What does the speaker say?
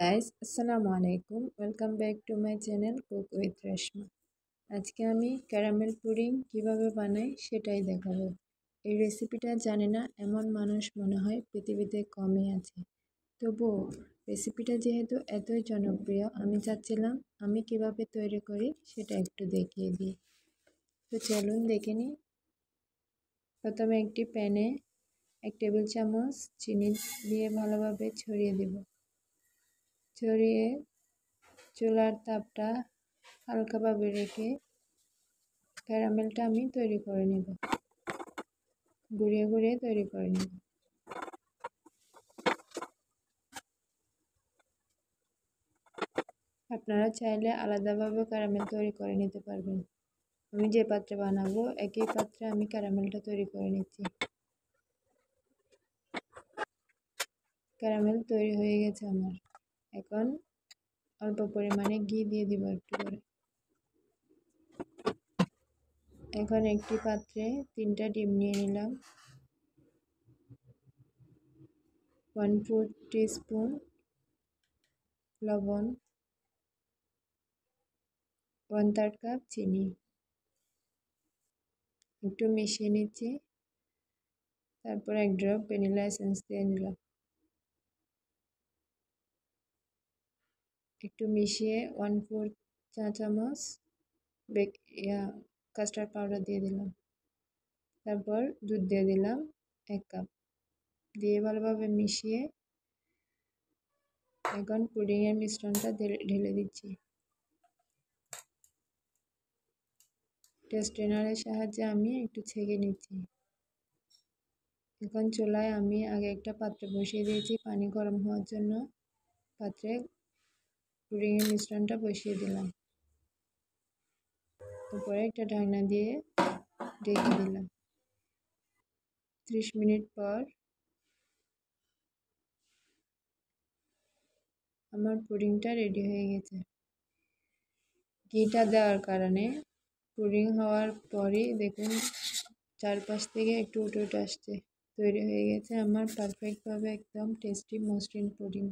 Guys আসসালামু আলাইকুম, welcome back to my channel cook with Reshma. আজকে আমি ক্যারামেল পুডিং কিভাবে বানাই সেটাই দেখাবো। এই রেসিপিটা জানে না এমন মানুষ মনে হয় পৃথিবীতে কমই আছে। তবুও রেসিপিটা যেহেতু এতই জনপ্রিয়, আমি চাচ্ছিলাম আমি কিভাবে তৈরি করি সেটা একটু দেখিয়ে দিই। তো চলুন দেখে নিই। প্রথমে একটি প্যানে 1 টেবিল চামচ চিনি দিয়ে ভালোভাবে ছড়িয়ে দেব। ছড়িয়ে চুলার তাপটা হালকাভাবে রেখে ক্যারামেলটা আমি তৈরি করে নেব, ঘুরিয়ে ঘুরিয়ে তৈরি করে নেব। আপনারা চাইলে আলাদাভাবে ক্যারামেল তৈরি করে নিতে পারবেন। আমি যে পাত্রে বানাবো একই পাত্রে আমি ক্যারামেলটা তৈরি করে নিচ্ছি। ক্যারামেল তৈরি হয়ে গেছে আমার। এখন অল্প পরিমাণে ঘি দিয়ে দিব একটু করে। এখন একটি পাত্রে 3টা ডিম নিয়ে নিলাম, 1/4 টিস্পুন লবণ, 1/3 কাপ চিনি, একটু মিশিয়ে নিচ্ছি। তারপর 1 ড্রপ ভ্যানিলা এসেন্স দিয়ে নিলাম। একটু মিশিয়ে 1/4 চা চামচ কাস্টার্ড পাউডার দিয়ে দিলাম। তারপর দুধ দিয়ে দিলাম 1 কাপ, দিয়ে ভালোভাবে মিশিয়ে এখন পুডিংয়ের মিশ্রণটা ঢেলে দিচ্ছি। টেস্টেনারের সাহায্যে আমি একটু ছেঁকে নিচ্ছি। এখন চুলায় আমি আগে একটা পাত্র বসিয়ে দিয়েছি পানি গরম হওয়ার জন্য। পাত্রে পুডিংয়ের মিশ্রণটা বসিয়ে দিলাম, উপরে একটা ঢাকনা দিয়ে ঢেকে দিলাম। 30 মিনিট পর আমার পুডিংটা রেডি হয়ে গেছে। ঘিটা দেওয়ার কারণে পুডিং হওয়ার পরই দেখুন চারপাশ থেকে একটু উঠে উঠে আসছে। তৈরি হয়ে গেছে আমার পারফেক্টভাবে একদম টেস্টি মসৃণ পুডিং।